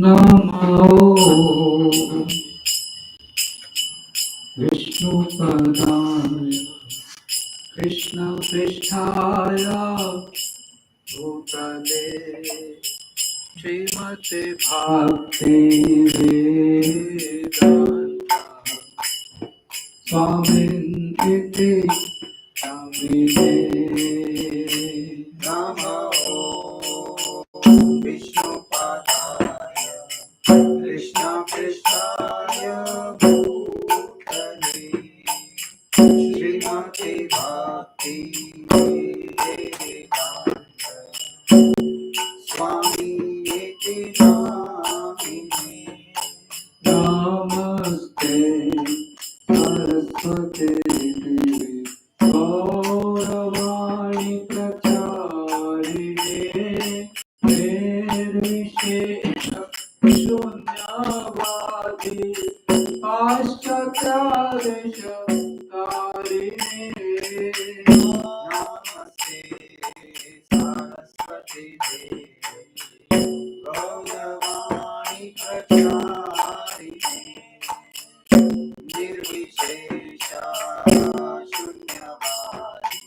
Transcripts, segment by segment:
Namo Vishnupadaya Krishna Pristhaya Bhutale Srimate Bhakti Vedanta Swamin Iti Namine Namo Vishnupadaya Krishna Krishnaya Bhutale Srimati Bhakti Vedanta Swami Iti Namine Namaste Saraswati Devi Gauravani Pracharine Nirvishesha Shunyavadi Paschatyadesh Tarine Namaste Saraswati Devi Gauravani Pracharine Nirvishesha Shunyavadi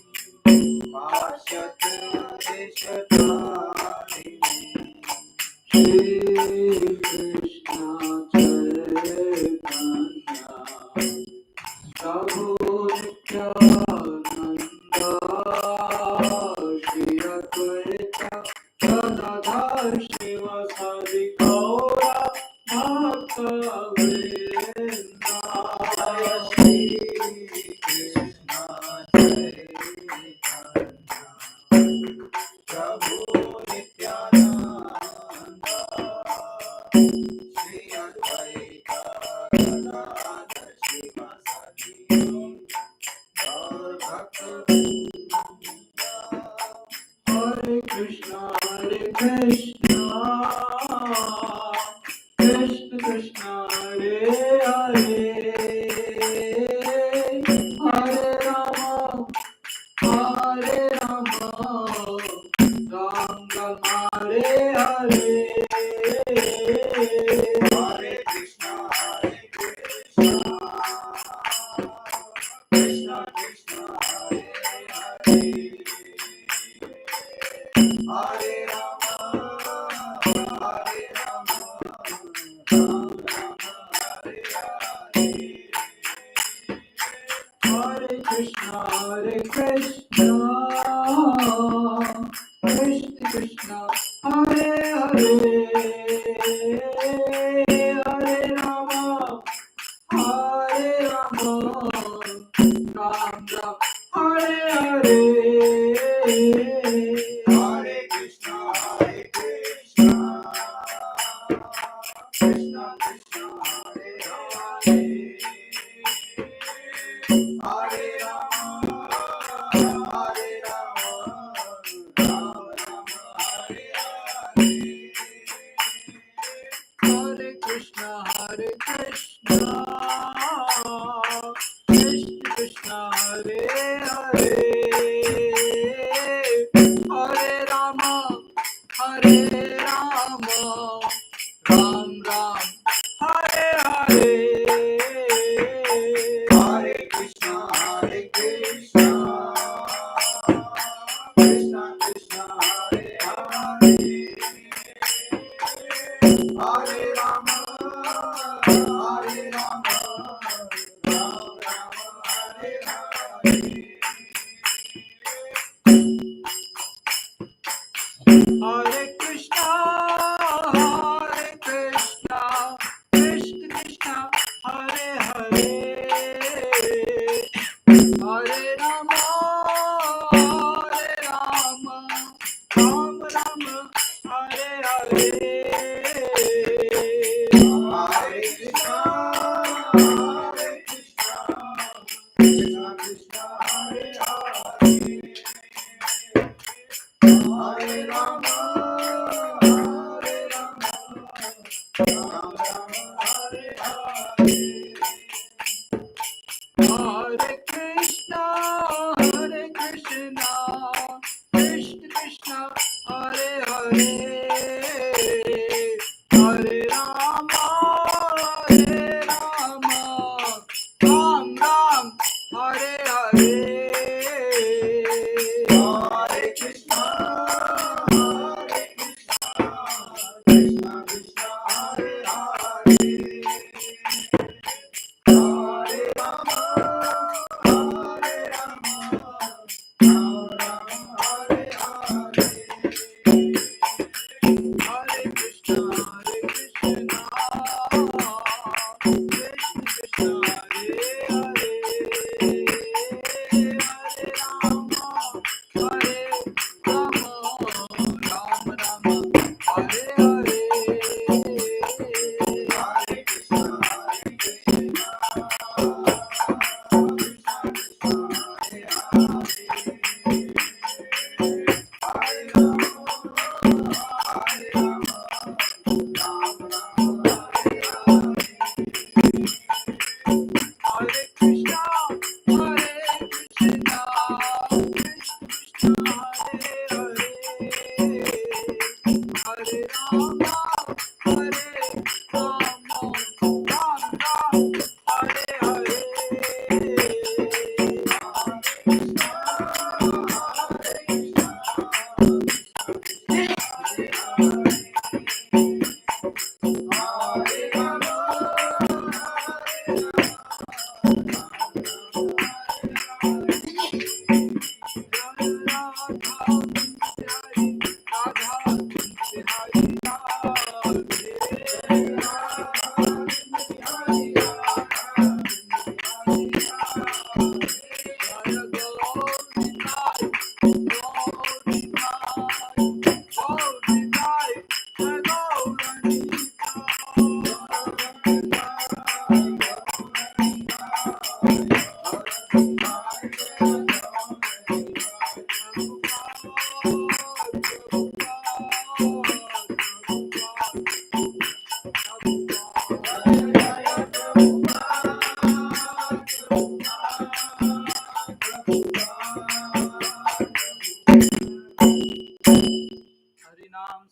Paschatyadesh Tarine Shri Krishna Chaitanya Prabhu Nityananda Shri Advaita Gadadhar Srivasadi Gaura Bhakta-vrinda Shri Krishna Chaitanya Prabhu Nityananda Shri Advaita Gadadhar Srivasadi Gaura Bhakta-vrinda Hare Krishna, Krishna Krishna, Hare Hare, Hare Rama, Hare Rama, Ram Ram, Hare Hare, Hare Krishna, Krishna Krishna, Hare Hare. Hare Rama, Hare Rama, Rama Rama, Hare Hare. Hare Krishna, Krishna Krishna, Hare Hare, Hare Rama, Hare Rama, Ram Ram, Hare Hare. Hare Krishna, Krishna Krishna, Hare Hare. Hare Rama, Hare Rama, Rama Rama, Hare Hare. Hare Krishna, Krishna Krishna, Hare Hare, Hare Rama, Hare Rama, Ram Ram, Hare Hare. Hare Krishna, Krishna Krishna Krishna, Hare Hare. Hare Rama, Hare Rama, Ram Ram, Hare Hare. Hare Krishna, Krishna Krishna, Hare Hare, Hare Rama, Ram Ram, Hare Hare. Hare Krishna, Krishna Krishna, Hare Hare, Hare Rama, Ram Ram, Hare Hare. Hare Krishna, Krishna Krishna, Hare Hare, Hare Krishna Hare Hare Hare Rama Hare Rama Rama Rama Hare Hare Hare Krishna Krishna Krishna Hare Hare Hare Rama Hare Rama Rama Rama Hare Hare Hare Krishna Krishna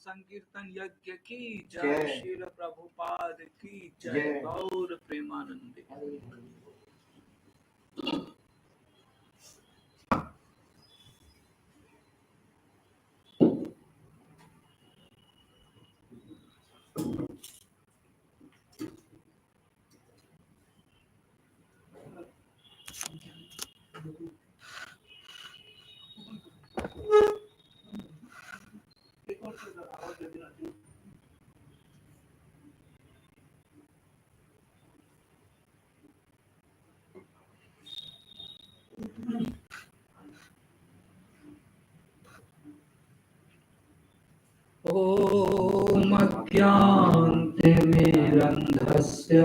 संकीर्तन यज्ञ की जय श्रील प्रभुपाद की जय गौर प्रेमानंदे ॐ अज्ञानतिमिरन्धस्य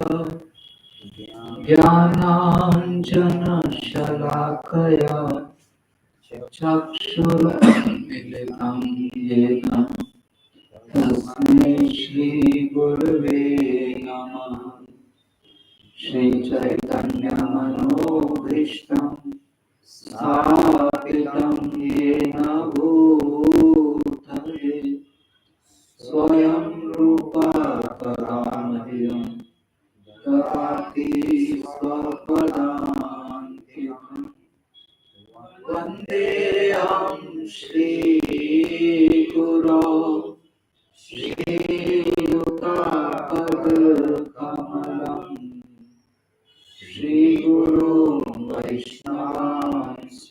ज्ञानाञ्जनशलाकया चक्षुरुन्मिलितं येन तस्मै श्रीगुरवे नमः श्रीचैतन्यमनोभीष्टं स्थापितं येन भूतले स्वयं रूपा कदामह्यं ददाति स्वपदान्तिकम् वन्देऽहं श्रीगुरो श्रीयुतापदकमलं श्रीगुरुं वैष्णवांश्च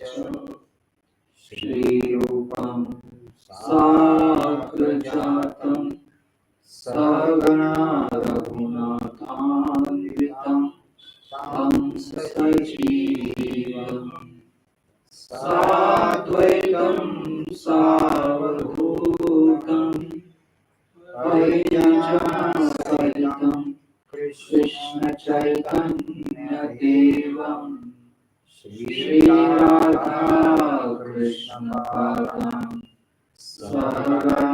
श्रीरूपं साग्रजातं सहगना रघुनाथान्वितं तं सजीवम् साद्वैतं सावधूतं परिजनसहितं कृष्णचैतन्यदेवं श्रीराधा कृष्णपादां सहगना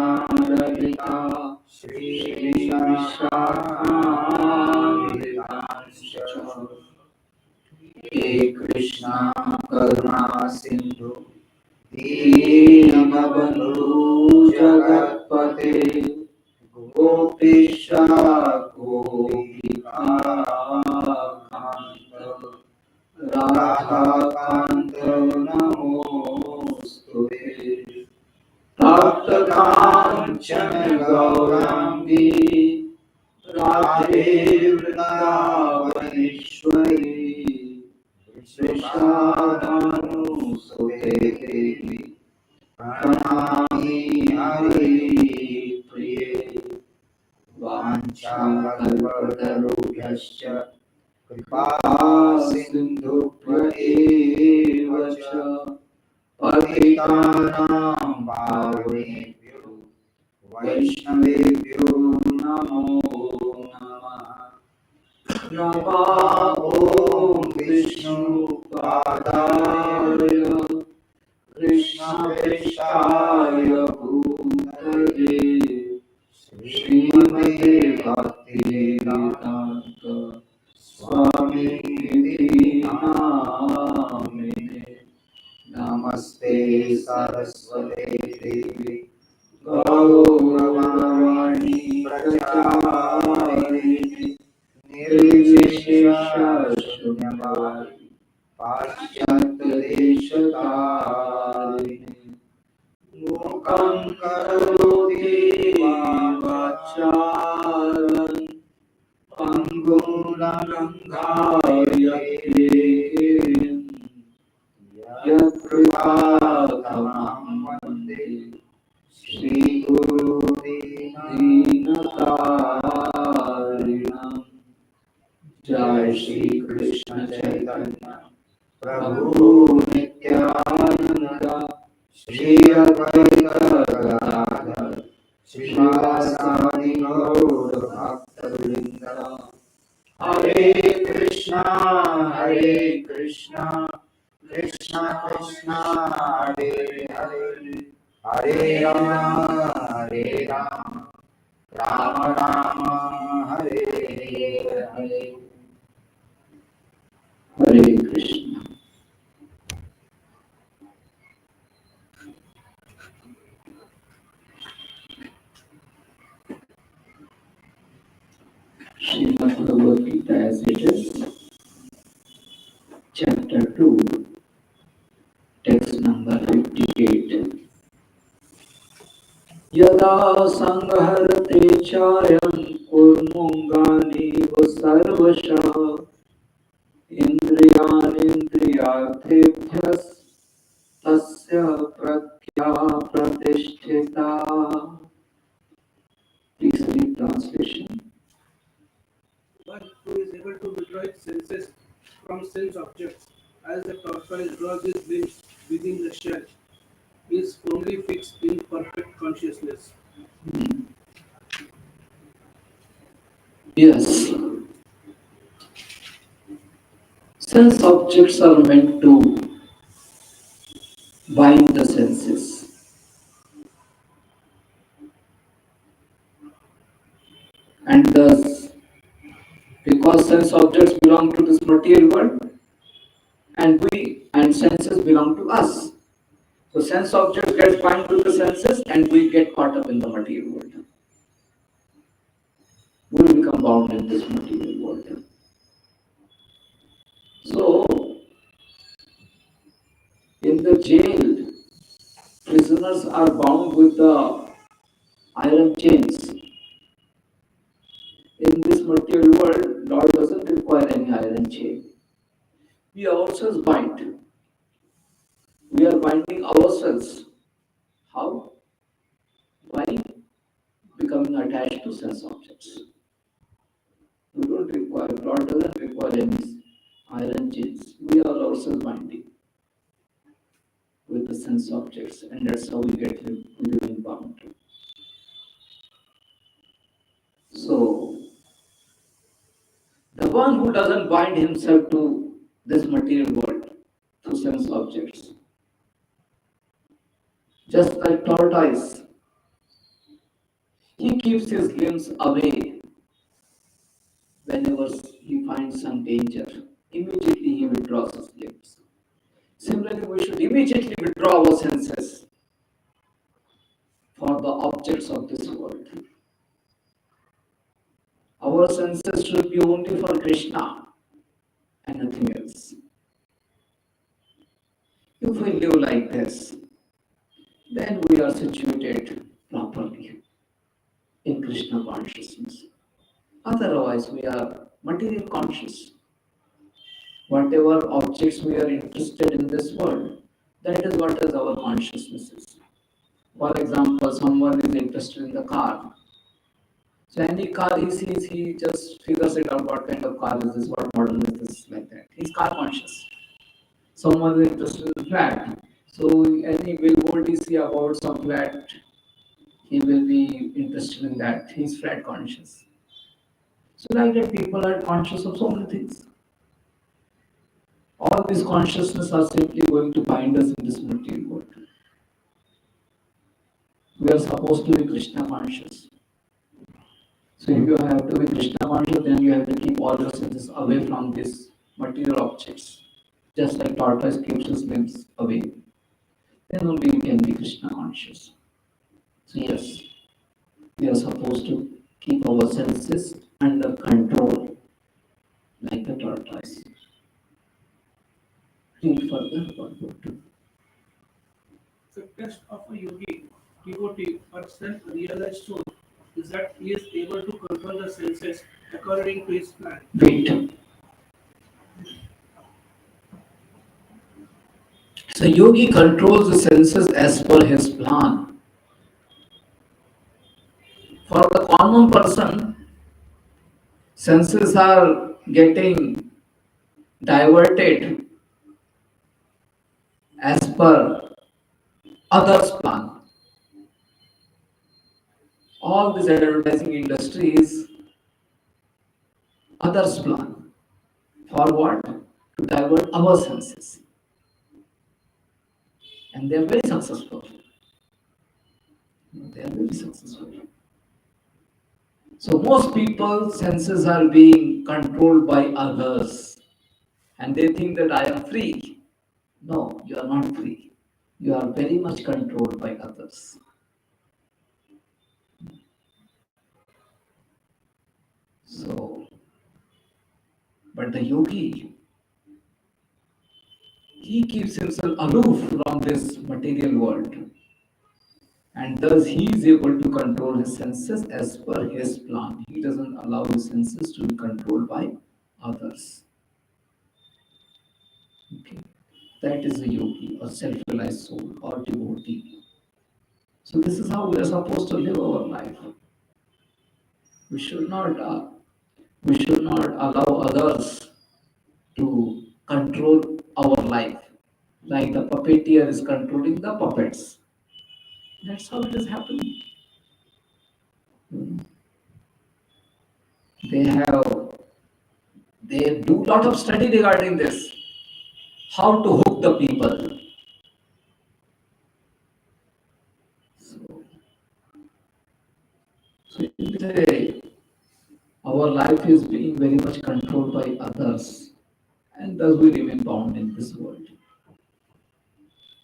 श्रीविशाखान्वितांश्च हे कृष्णा करुणा सिंधु दीनबंधु जगत्पते गोपेश गोपिकान्त राधाकान्त नमोस्तुते तप्त काञ्चन गौराङ्गी राधे वृंदावनेश्वरी वृषभानुसुते देवी प्रणमामि हरिप्रिये वाञ्छाकल्पतरुभ्यश्च कृपा सिन्धुभ्य एव च पतितानां पावनेभ्यो वैष्णवेभ्यो नमो नमः। नमः ॐ विष्णुपादाय कृष्णप्रेष्ठाय भूतले श्रीमते भक्तिवेदान्त स्वामिनिधि नामिने। नमस्ते सरस्वते देवी गौरवाणी प्रचारिणे निर्विशेषशून्यवादी पाश्चात्यदेशतारिणे मूकं करोति वाचालं पङ्गुलङ्घायते यत्कृपातमहं वन्दे श्रीगुरुदीनतारिणम्। जय श्री कृष्ण चैतन्य प्रभु नित्यानंद श्री अद्वैत गदाधर श्रीवासादि गौर भक्तवृंद। हरे कृष्णा कृष्णा कृष्णा हरे हरे हरे राम राम राम हरे हरे। हरे Krishna. Srimad Bhagavad Gita as it is, chapter 2, text number 58. Yada sangharte chayam kurmunganiv sarvashah indriyanindriyarthebhyas tasya prakya pratisthita. Please read translation. One who is able to withdraw its senses from sense objects, as the tortoise draws his limbs within the shell, is firmly fixed in perfect consciousness. Yes. Sense objects are meant to bind the senses. And thus, because sense objects belong to this material world, and senses belong to us. So sense objects get bind to the senses and we get caught up in the material world. We will become bound in this material world. So, in the jail, prisoners are bound with the iron chains. In this material world, Lord doesn't require any iron chain. We ourselves bind. We are binding ourselves. How? By becoming attached to sense objects. We don't require, Lord doesn't require any iron chains. We are ourselves binding with the sense objects, and that's how we get living bound. So, the one who doesn't bind himself to this material world through sense objects, just like tortoise, he keeps his limbs away whenever he finds some danger. Immediately he withdraws his limbs. Similarly, we should immediately withdraw our senses for the objects of this world. Our senses should be only for Krishna and nothing else. If we live like this, then we are situated properly in Krishna consciousness. Otherwise, we are material conscious. Whatever objects we are interested in this world, that is what is our consciousness is. For example, someone is interested in the car. So any car he sees, he just figures it out what kind of car is this, what model is this, like that. He's car conscious. Someone is interested in flat. So any billboard he see about some flat, he will be interested in that. He's flat conscious. So like that, people are conscious of so many things. All these consciousness are simply going to bind us in this material world. We are supposed to be Krishna conscious. So if you have to be Krishna conscious, then you have to keep all your senses away from these material objects. Just like tortoise keeps his limbs away, then only you can be Krishna conscious. So yes, we are supposed to keep our senses under control, like the tortoise. Read further about it. The test of a yogi, devotee, or self-realized soul is that he is able to control the senses according to his plan. Wait. So yogi controls the senses as per his plan. For the common person, senses are getting diverted as per others' plan. All this advertising industry is others' plan. For what? To divert our senses. And they are very successful. They are very successful. So most people's senses are being controlled by others. And they think that I am free. No, you are not free. You are very much controlled by others. So, but the yogi, he keeps himself aloof from this material world, and thus he is able to control his senses as per his plan. He doesn't allow his senses to be controlled by others. Okay. That is a yogi or self-realized soul or devotee. So this is how we are supposed to live our life. We should not we should not allow others to control our life. Like the puppeteer is controlling the puppets. That's how it is happening. They have they do lot of study regarding this. How to hook the people. So, so in this way, our life is being very much controlled by others, and thus we remain bound in this world.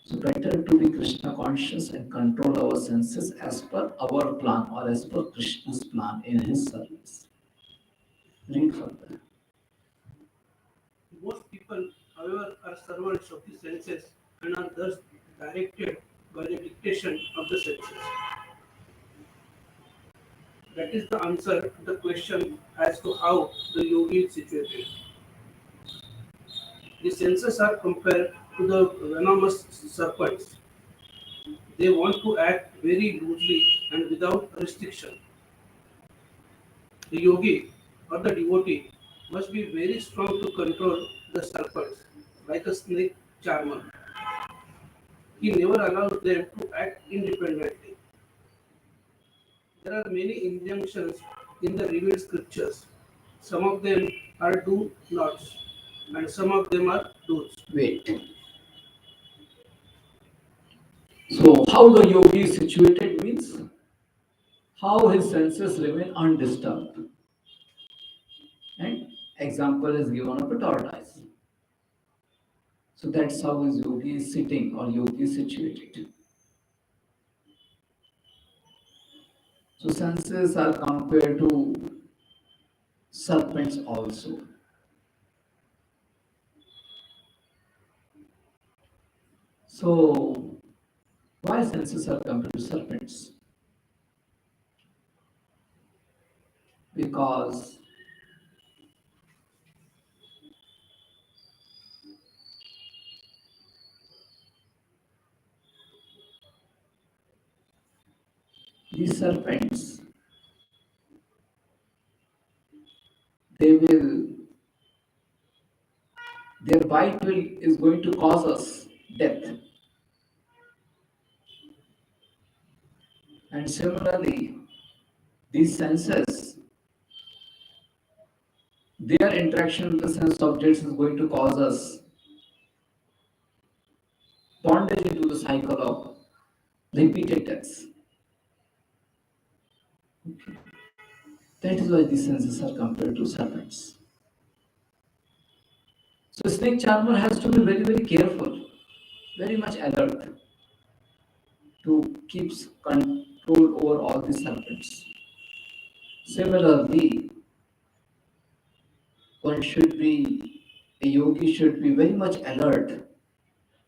So better to be Krishna conscious and control our senses as per our plan or as per Krishna's plan in his service. Read further. Most people, however, are servants of the senses and are thus directed by the dictation of the senses. That is the answer to the question as to how the yogi is situated. The senses are compared to the venomous serpents. They want to act very loosely and without restriction. The yogi or the devotee must be very strong to control the serpents, like a snake charmer. He never allows them to act independently. There are many injunctions in the revealed scriptures. Some of them are do nots, and some of them are do's. Wait. So how the yogi is situated means how his senses remain undisturbed. And example is given of a tortoise. So that's how his yogi is sitting or yogi is situated. So senses are compared to serpents also. So why senses are compared to serpents? because these serpents, they will, their bite will is going to cause us death. And similarly, these senses, their interaction with the sense objects is going to cause us bondage into the cycle of repeated deaths. That is why these senses are compared to serpents. So snake charmer has to be very, very careful, very much alert to keep control over all the serpents. Similarly, one should be, a yogi should be very much alert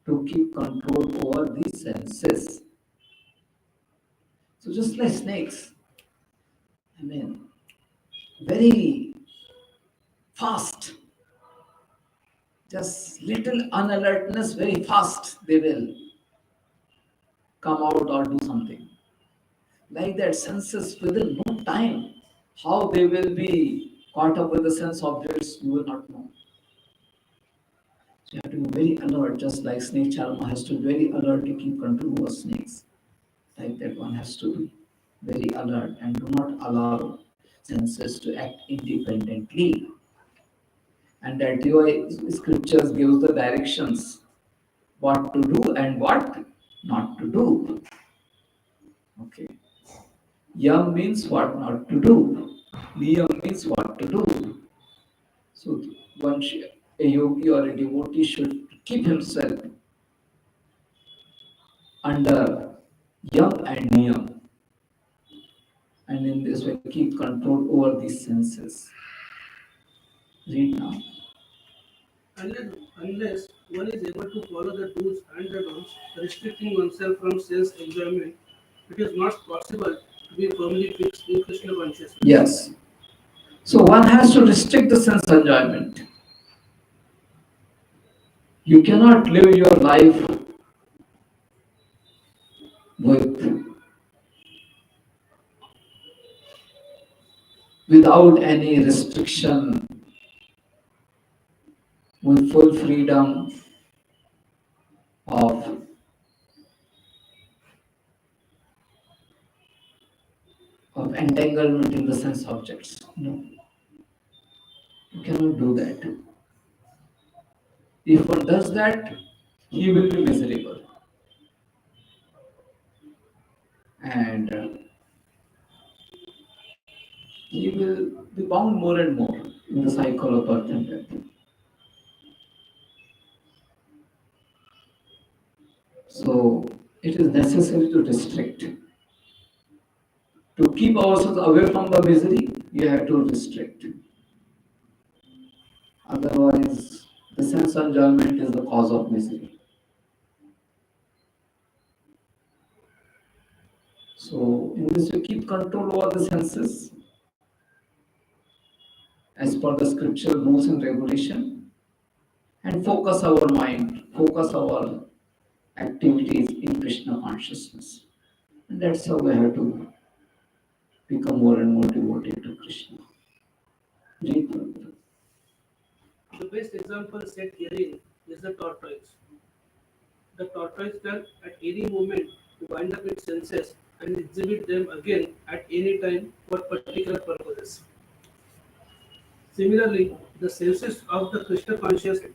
to keep control over these senses. So just like snakes, I mean, very fast, just little unalertness, very fast they will come out or do something. Like that, senses within no time, how they will be caught up with the sense objects, you will not know. So you have to be very alert, just like snake charmer has to be very alert to keep control over snakes. Like that, one has to be very alert and do not allow senses to act independently. And that your scriptures gives the directions what to do and what not to do. Okay. Yam means what not to do. Niyam means what to do. So a yogi or a devotee should keep himself under yam and niyam, and in this way keep control over these senses. Read now. Unless one is able to follow the do's and the don'ts, restricting oneself from sense enjoyment, it is not possible to be firmly fixed in Krishna consciousness. Yes. So one has to restrict the sense enjoyment. You cannot live your life with without any restriction, with full freedom of entanglement in the sense objects. No, you cannot do that. If one does that, he will be miserable and he will be bound more and more in the cycle of birth and death. So it is necessary to restrict. To keep ourselves away from the misery, we have to restrict. Otherwise, the sense enjoyment is the cause of misery. So, in this, we keep control over the senses as per the scriptural rules and regulation and focus our mind, focus our activities in Krishna consciousness. And that's how we have to become more and more devoted to Krishna. Read further. The best example set herein is the tortoise. The tortoise can at any moment wind up its senses and exhibit them again at any time for particular purposes. Similarly, the senses of the Krishna consciousness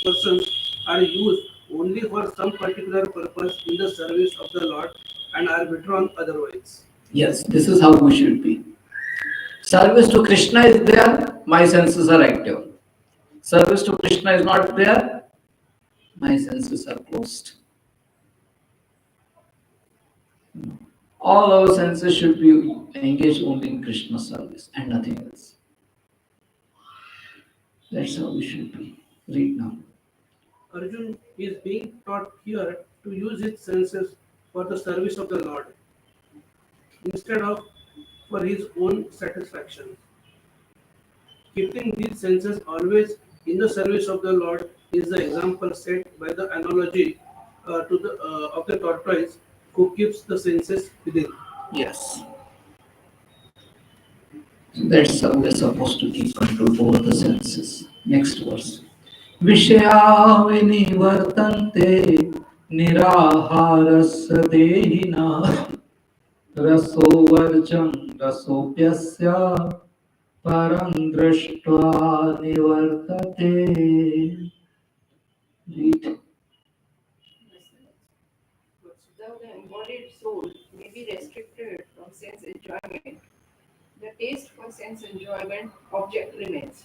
persons are used only for some particular purpose in the service of the Lord and are withdrawn otherwise. Yes, this is how we should be. Service to Krishna is there, my senses are active. Service to Krishna is not there, my senses are closed. All our senses should be engaged only in Krishna service and nothing else. That's how we should be. Read now. Arjun is being taught here to use his senses for the service of the Lord instead of for his own satisfaction. Keeping these senses always in the service of the Lord is the example set by the analogy of the tortoise who keeps the senses within. Yes. So that's how we're supposed to keep control over the senses. Next verse. Vishya vinivartante niraharasya dehina रसोवर्जं रसोऽप्यस्य परं दृष्ट्वा निवर्तते. Read. Though the embodied soul may be restricted from sense enjoyment, the taste for sense enjoyment object remains.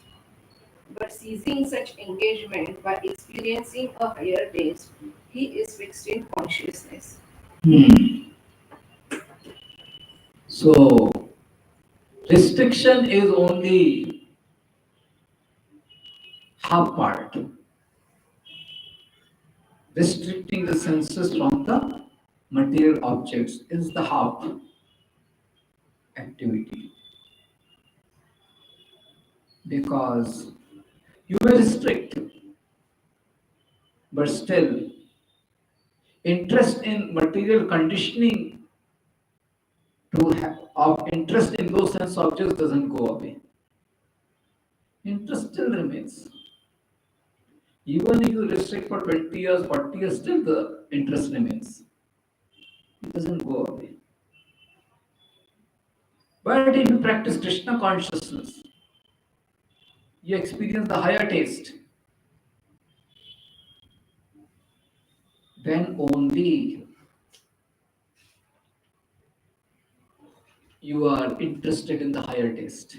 But ceasing such engagement by experiencing a higher taste, he is fixed in consciousness. Hmm. So restriction is only half part. Restricting the senses from the material objects is the half activity, because you may restrict, but still interest in material conditioning to have of interest in those sense objects doesn't go away. Interest still remains. Even if you restrict for 20 years, 40 years, still the interest remains. It doesn't go away. But if you practice Krishna consciousness, you experience the higher taste, then only you are interested in the higher taste.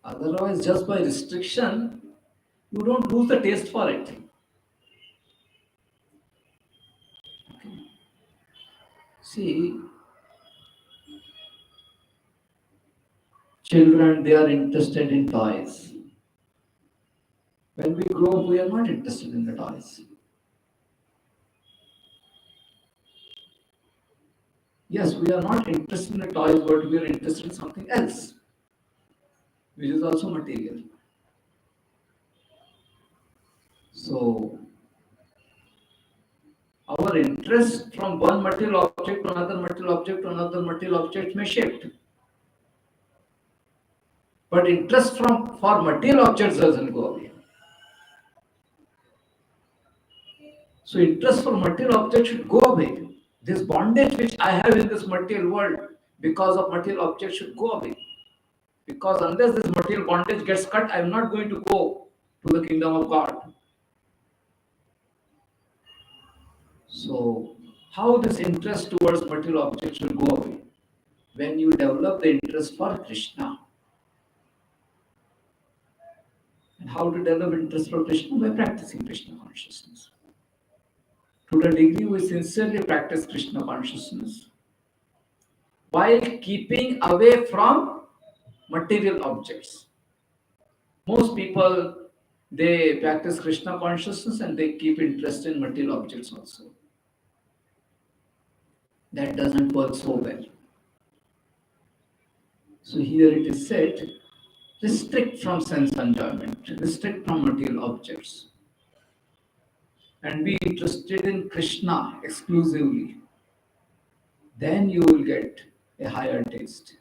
Otherwise, just by restriction, you don't lose the taste for it. See, children, they are interested in toys. When we grow up, we are not interested in the toys. Yes, we are not interested in the toys, but we are interested in something else, which is also material. So, our interest from one material object to another material object to another material object may shift, but interest from for material objects doesn't go away. So, interest for material objects should go away. This bondage which I have in this material world because of material objects should go away. Because unless this material bondage gets cut, I am not going to go to the kingdom of God. So, how this interest towards material objects will go away? When you develop the interest for Krishna. And how to develop interest for Krishna? By practicing Krishna consciousness. To the degree we sincerely practice Krishna consciousness, while keeping away from material objects. Most people, they practice Krishna consciousness and they keep interest in material objects also. That doesn't work so well. So here it is said, restrict from sense enjoyment, restrict from material objects, and be interested in Krishna exclusively. Then you will get a higher taste.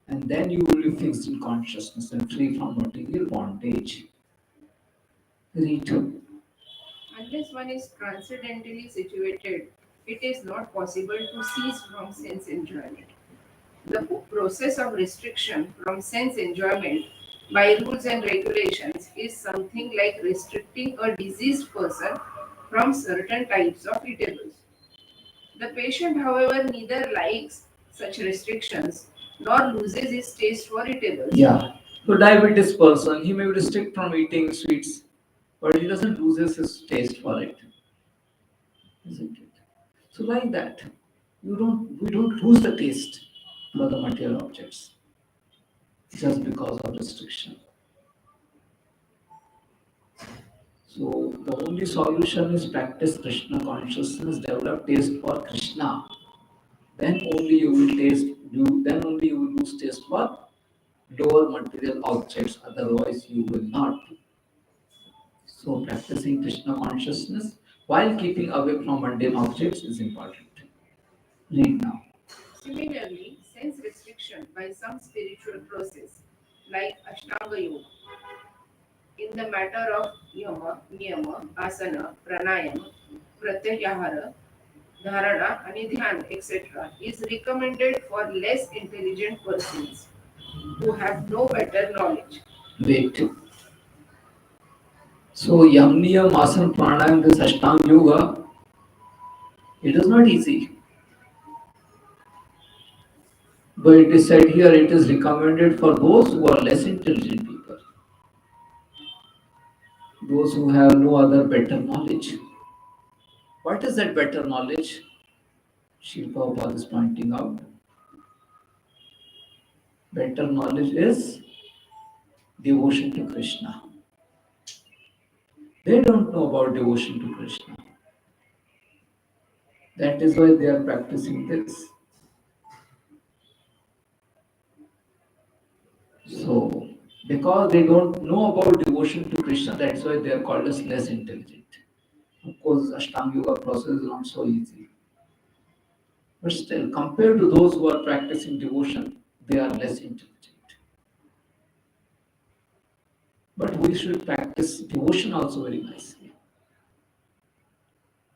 And then you will be fixed in consciousness and free from material bondage. Read. Unless one is transcendently situated, it is not possible to cease from sense enjoyment. The process of restriction from sense enjoyment by rules and regulations is something like restricting a diseased person from certain types of eatables. The patient, however, neither likes such restrictions nor loses his taste for eatables. Yeah. So diabetes person, he may restrict from eating sweets, but he doesn't lose his taste for it, isn't it? So like that, we don't lose the taste for the material objects just because of restriction. So the only solution is practice Krishna consciousness, develop taste for Krishna, then only you will taste you then only you will lose taste for lower material objects, otherwise you will not. So practicing Krishna consciousness while keeping away from mundane objects is important. Read now. Similarly, sense restriction by some spiritual process, like Ashtanga Yoga, in the matter of yama, niyama, asana, pranayama, pratyahara, dharana, and dhyan, etc., is recommended for less intelligent persons who have no better knowledge. Wait. So yam niyam asana pranayam this Ashtanga yoga, it is not easy. But it is said here it is recommended for those who are less intelligent people, those who have no other better knowledge. What is that better knowledge? Srila Prabhupada is pointing out. Better knowledge is devotion to Krishna. They don't know about devotion to Krishna. That is why they are practicing this. So, because they don't know about devotion to Krishna, that's why they are called as less intelligent. Of course, Ashtanga Yoga process is not so easy. But still, compared to those who are practicing devotion, they are less intelligent. But we should practice devotion also very nicely.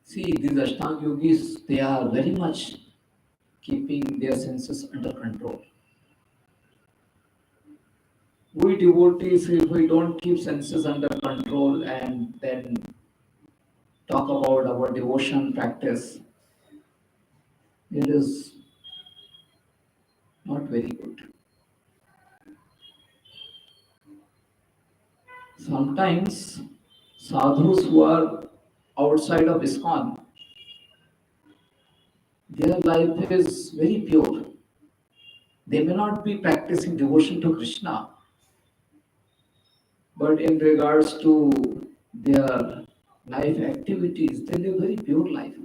See, these Ashtanga yogis, they are very much keeping their senses under control. We devotees, if we don't keep senses under control and then talk about our devotion practice, it is not very good. Sometimes sadhus who are outside of ISKCON, their life is very pure. They may not be practicing devotion to Krishna, but in regards to their life activities, they live very pure life.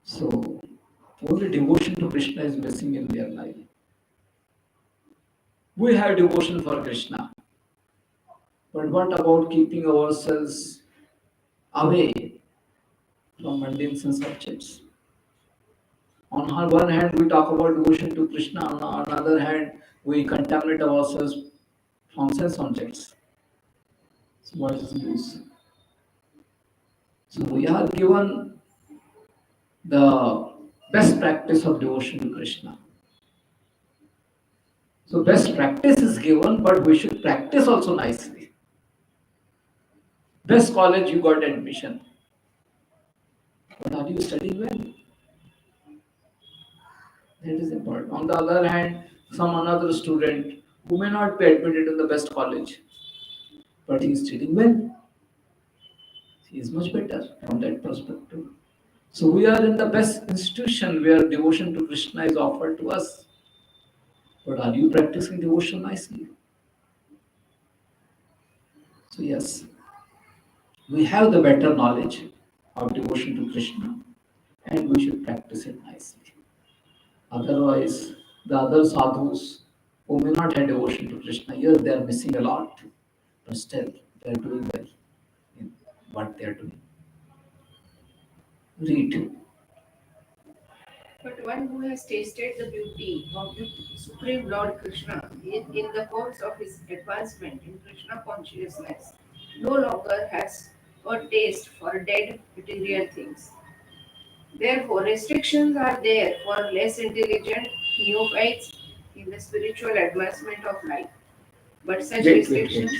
So only devotion to Krishna is missing in their life. We have devotion for Krishna, but what about keeping ourselves away from mundane sense objects? On one hand, we talk about devotion to Krishna, on the other hand, we contaminate ourselves from sense objects. So what is the use? So we are given the best practice of devotion to Krishna. So best practice is given, but we should practice also nicely. Best college you got admission, but are you studying well? That is important. On the other hand, some another student who may not be admitted in the best college, but he is studying well. He is much better from that perspective. So we are in the best institution where devotion to Krishna is offered to us. But are you practicing devotion nicely? So yes, we have the better knowledge of devotion to Krishna and we should practice it nicely. Otherwise, the other sadhus who may not have devotion to Krishna, yes, they are missing a lot, but still they are doing well in what they are doing. Read. But one who has tasted the beauty of the Supreme Lord Krishna in the course of his advancement in Krishna consciousness no longer has a taste for dead material things. Therefore, restrictions are there for less intelligent neophytes in the spiritual advancement of life. But such Wait. restrictions,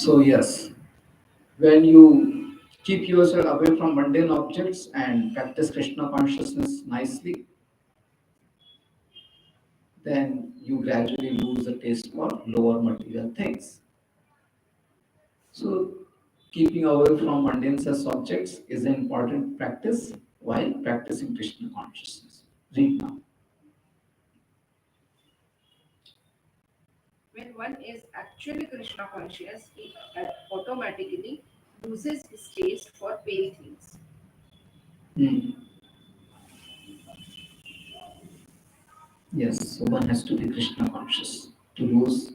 So yes, when you keep yourself away from mundane objects and practice Krishna consciousness nicely, then you gradually lose the taste for lower material things. So Keeping away from mundane sense objects is an important practice while practicing Krishna consciousness. Read now. When one is actually Krishna conscious, he automatically loses his taste for pale things. Hmm. Yes, so one has to be Krishna conscious to lose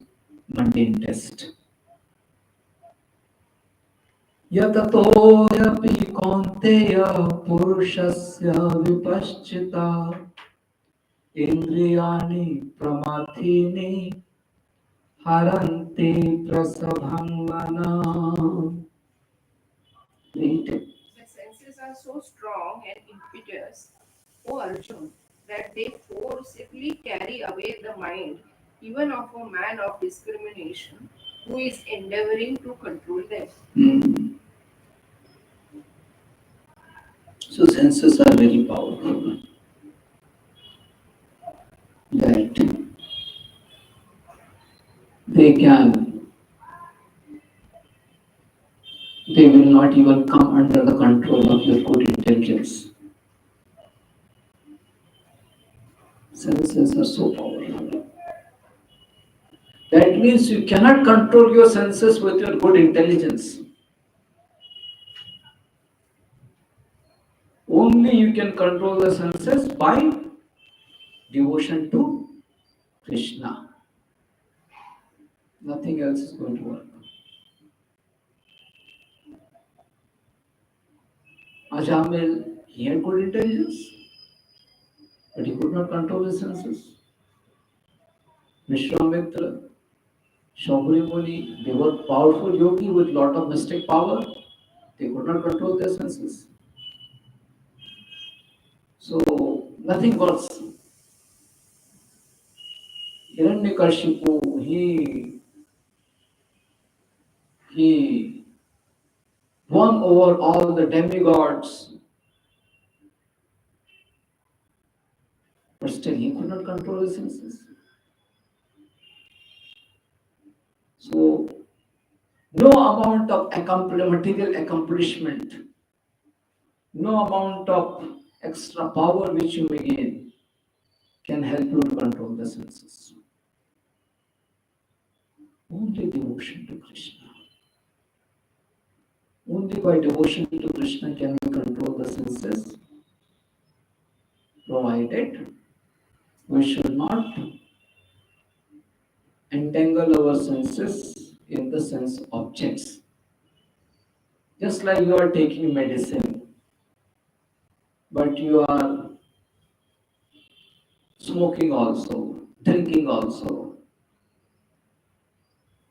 mundane taste. यततोऽपि कौन्तेय पुरुषस्य विपश्चिता इन्द्रियाणि प्रमाथीनि हरन्ति प्रसभं मनः. Read. The senses are so strong and impetuous, O Arjun, that they forcibly carry away the mind, even of a man of discrimination who is endeavoring to control them. Hmm. So senses are very powerful. That they can, they will not even come under the control of your good intelligence. Senses are so powerful. That means you cannot control your senses with your good intelligence. Only you can control the senses by devotion to Krishna. Nothing else is going to work. Ajamil, he had good intelligence, but he could not control his senses. Vishwamitra, Shaubri Muni, they were powerful yogi with lot of mystic power. They could not control their senses. So nothing works. Hiranyakashipu, he won over all the demigods, but still he could not control his senses. So no amount of material accomplishment, no amount of extra power which you may gain can help you to control the senses. Only devotion to Krishna. Only by devotion to Krishna can we control the senses, provided we should not entangle our senses in the sense objects. Just like you are taking medicine, but you are smoking also, drinking also.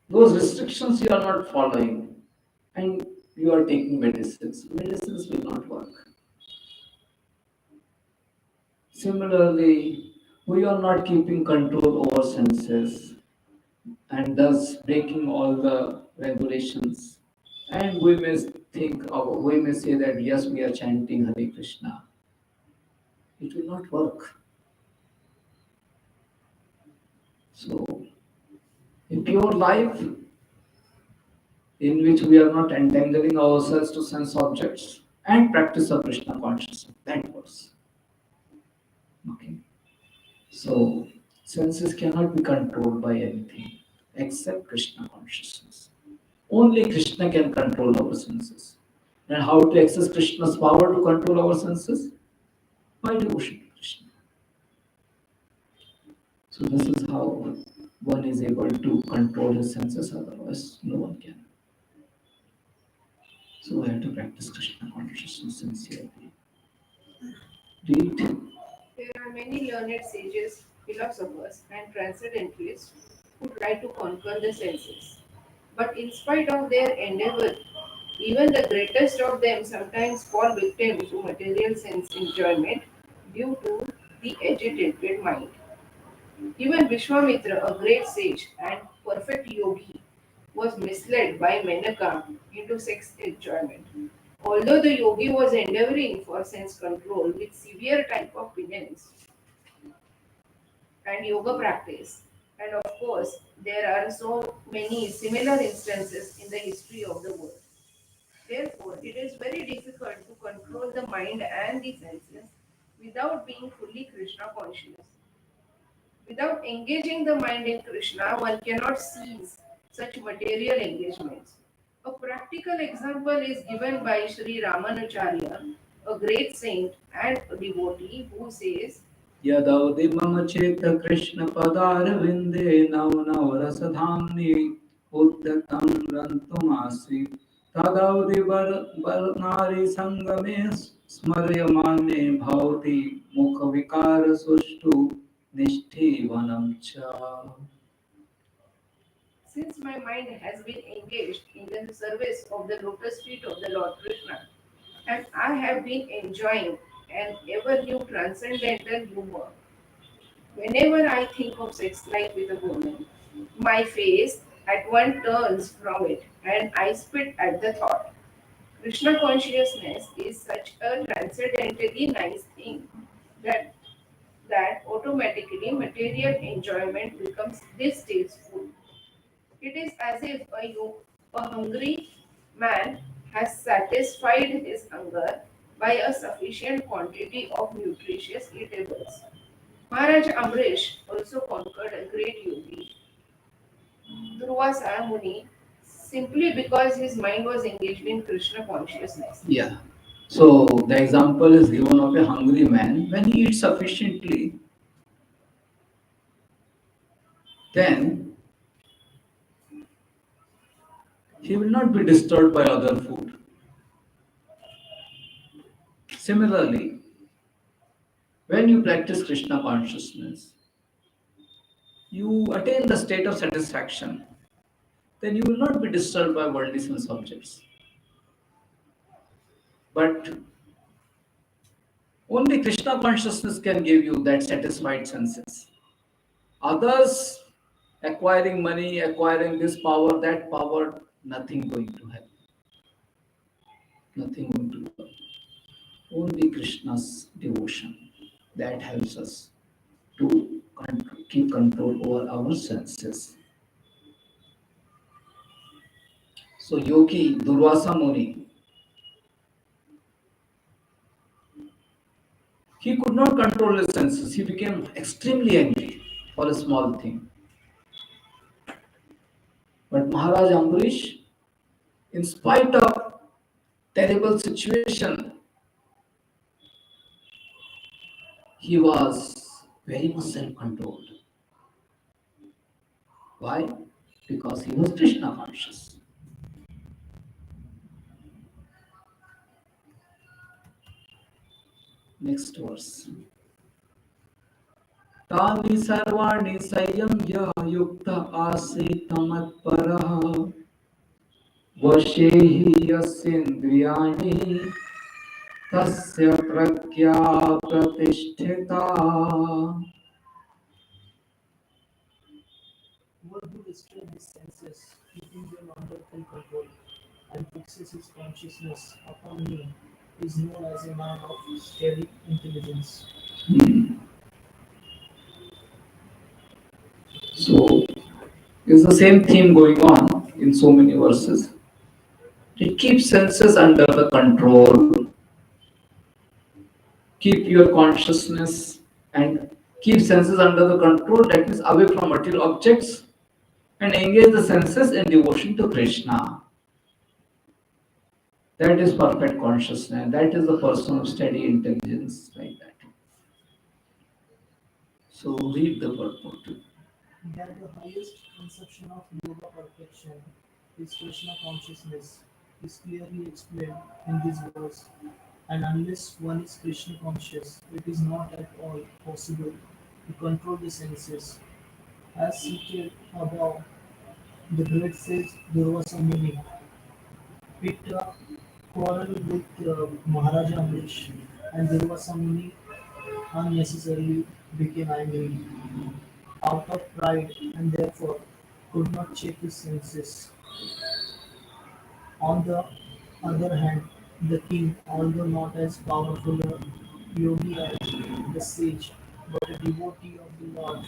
Those restrictions you are not following, and you are taking medicines. Medicines will not work. Similarly, we are not keeping control over senses and thus breaking all the regulations. And we may think, or we may say that yes, we are chanting Hare Krishna. It will not work. So, a pure life in which we are not entangling ourselves to sense objects and practice of Krishna consciousness. That works. Okay. So senses cannot be controlled by anything except Krishna consciousness. Only Krishna can control our senses. And how to access Krishna's power to control our senses? By devotion to Krishna. So this is how one is able to control his senses, otherwise no one can. So we have to practice Krishna consciousness sincerely. Read. There are many learned sages, philosophers, and transcendentalists who try to conquer the senses. But in spite of their endeavor, even the greatest of them sometimes fall victim to material sense enjoyment due to the agitated mind. Even Vishwamitra, a great sage and perfect yogi, was misled by Menaka into sex enjoyment. Although the yogi was endeavoring for sense control with severe type of penance and yoga practice, and of course, there are so many similar instances in the history of the world. Therefore, it is very difficult to control the mind and the senses without being fully Krishna conscious. Without engaging the mind in Krishna, one cannot seize such material engagements. A practical example is given by Sri Ramanujarya, a great saint and a devotee, who says, यदवदि मम चेत कृष्ण पदारविन्दे नव नव रसधाम्नि उद्यतं रन्तुमासि तदवदि वर नारी संगमे स्मर्यमाने भवति मुख विकार सुष्ठु निष्ठीवनं च. since my mind has been engaged in the service of the lotus feet of the Lord Krishna, and I have been enjoying an ever new transcendental humor, whenever I think of sex life with a woman, my face at once turns from it and I spit at the thought. Krishna consciousness is such a transcendently nice thing that automatically material enjoyment becomes distasteful. It is as if a hungry man has satisfied his hunger by a sufficient quantity of nutritious eatables. Maharaj Amrish also conquered a great yogi, Durvasa Muni, simply because his mind was engaged in Krishna consciousness. Yeah. So the example is given of a hungry man. When he eats sufficiently, then he will not be disturbed by other food. Similarly, when you practice Krishna consciousness, you attain the state of satisfaction, then you will not be disturbed by worldly sense objects. But only Krishna consciousness can give you that satisfied senses. Others acquiring money, acquiring this power, that power, nothing going to help. Nothing going to help. Only Krishna's devotion that helps us to keep control over our senses. So Yogi Durvasa Muni, he could not control his senses. He became extremely angry for a small thing. But Maharaj Ambarish, in spite of terrible situation, he was very much self-controlled. Why? Because he was Krishna conscious. Next verse. तानि सर्वाणि संयम्य युक्त आसीत् मत्परः वशे हि यस्येन्द्रियाणि तस्य प्रज्ञा प्रतिष्ठिता. One who restrains his senses, keeping them under full control, and fixes his consciousness upon me, is known as a man of steady intelligence. So it's the same theme going on in so many verses. To keep senses under the control, keep your consciousness and keep senses under the control, that means away from material objects, and engage the senses in devotion to Krishna. That is perfect consciousness. That is the person of steady intelligence, like that. So read the purport. That the highest conception of yoga perfection is Krishna consciousness is clearly explained in this verse. And unless one is Krishna conscious, it is not at all possible to control the senses. As cited above, the great sage Durvasa Muni picked a quarrel with Maharaja Amrish, and Durvasa Muni unnecessarily became angry out of pride and therefore could not check his senses. On the other hand, the king, although not as powerful a yogi as the sage, but a devotee of the Lord,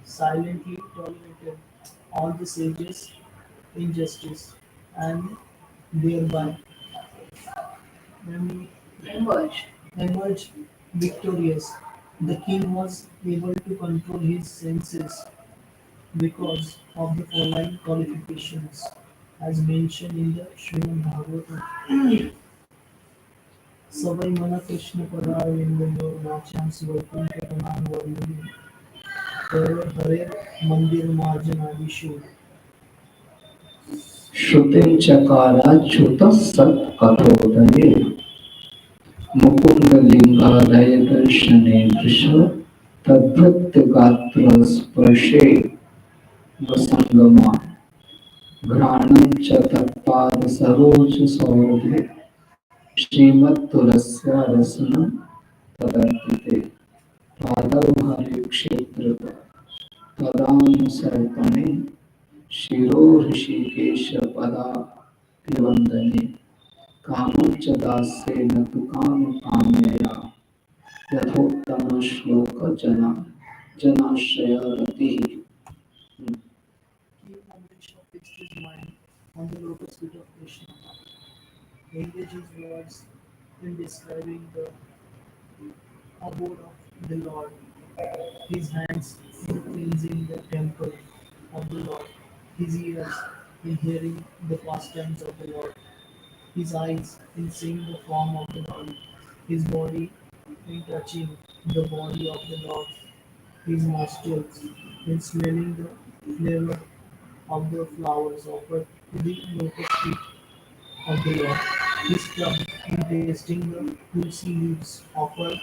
silently tolerated all the sage's injustice and thereby em- Emerge. emerged victorious. The king was able to control his senses because of the following qualifications, as mentioned in the Srimad Bhagavatam. सवै मन कृष्ण पदारविंदयो नाचांसि वैकुंठ गमनान वंदे हरे हरे मंदिर मार्जनादिषु श्रुतिं चकाराच्युतः सत्कथोदये मुकुन्दलिङ्गालय दर्शने दृश तद्भृत्यगात्रस्पर्शे वसङ्गमा घ्राणं च तत्पादसरोजसौरभे श्रीमत्तुलस्य रसनं तदर्पिते पादौ हरिक्षेत्र पदानुसर्पणे शिरो ऋषिकेशपदाभिवन्दने कामं च दास्येन तु कामकाम्यया यथोत्तमश्लोकजना जनाश्रयरतिः King Amrish fixed his mind on the lotus feet of Krishna, engaged his words in describing the abode of the Lord, his hands in cleansing the temple of the Lord, his ears in hearing the pastimes of the Lord, his eyes in seeing the form of the Lord, his body in touching the body of the Lord, his nostrils in smelling the flavor of the flowers offered to the lotus feet of the Lord, his tongue in tasting the tulsi leaves offered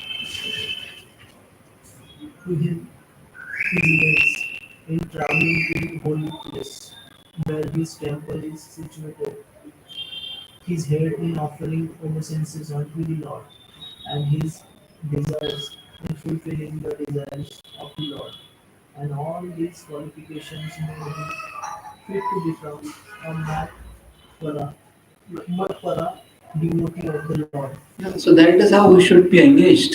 to him, his legs in traveling to the holy place where his temple is situated, his head in offering obeisances unto the Lord, and his desires in fulfilling the desires of the Lord. And all these qualifications made him fit to become a Matpara, Matpara devotee of the Lord. Yeah, so that is how we should be engaged.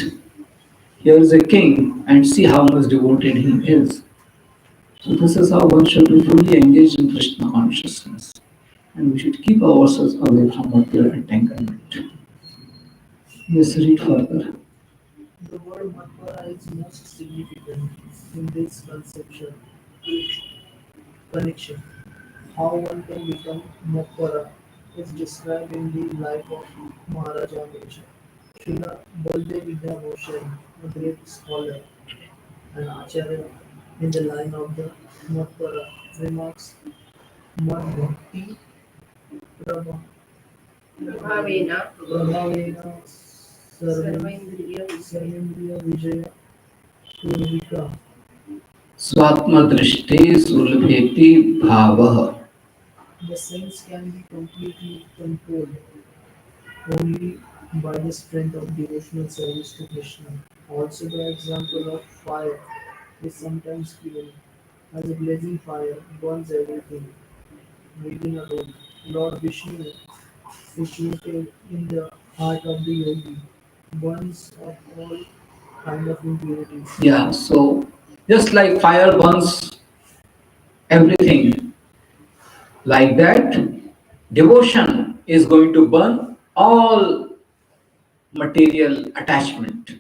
Here is a king, and see how much devoted he is. So this is how one should be fully engaged in Krishna consciousness, and we should keep ourselves away from material entanglement. Yes, read further. The word Matpara is most significant in this connection. How one can become Matpara is described in the life of Maharaja Amrish. Srila Baldev Vidyabhushan, a great scholar and acharya in the line of the Matpara, remarks Mad Bhakti Prabha Bhavena. Prabhavena Sarvaindriya Vijaya. Sarvendriya Vijaya Purvika. स्वात्मदृष्टि सुलभेति भावः The sense can be completely controlled only by the strength of devotional service to Krishna. Also, the example of fire is sometimes given as a blazing fire burns everything, leaving alone. Lord Vishnu, situated in the heart of the yogi, burns of all kind of impurities. Yeah, so just like fire burns everything, like that, devotion is going to burn all material attachment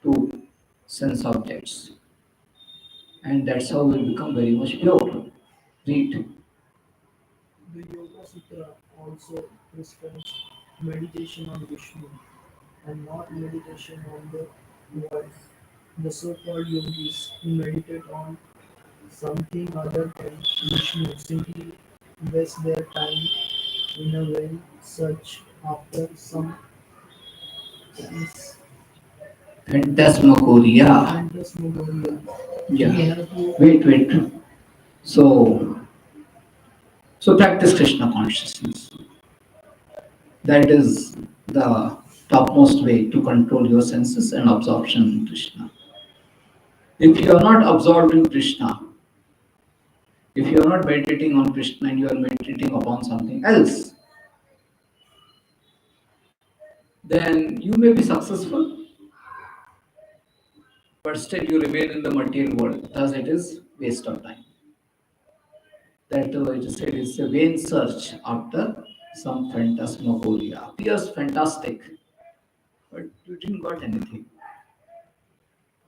to sense objects, and that's how we become very much pure. Read. The Yoga Sutra also prescribes meditation on Vishnu and not meditation on the world. The so-called yogis who meditate on something other than Vishnu simply waste their time in a vain search after some Phantasmagoria. phantasmagoria. We Yeah. have to Wait. So, so practice Krishna consciousness. That is the topmost way to control your senses and absorption in Krishna. If you are not absorbed in Krishna, if you are not meditating on Krishna and you are meditating upon something else, then you may be successful, but still you remain in the material world. Thus, it is waste of time. That it is said is a vain search after Some phantasmagoria appears fantastic, but you didn't got anything.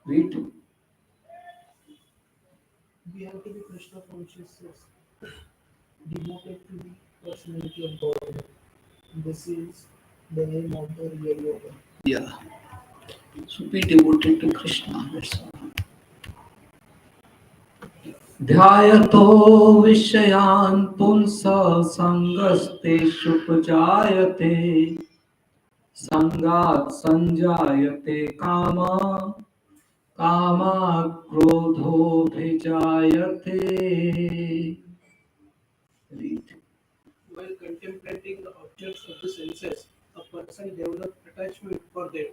Read. We have to be Krishna consciousness, devoted to the personality of God. This is the name of the real yoga. Yeah. So be devoted to Krishna. That's all. ध्यायतो विषयान् पुंसः सङ्गस्तेषुपजायते सङ्गात् सञ्जायते कामात् क्रोधोऽभिजायते. Read. While contemplating the objects of the senses, a person develops attachment for them.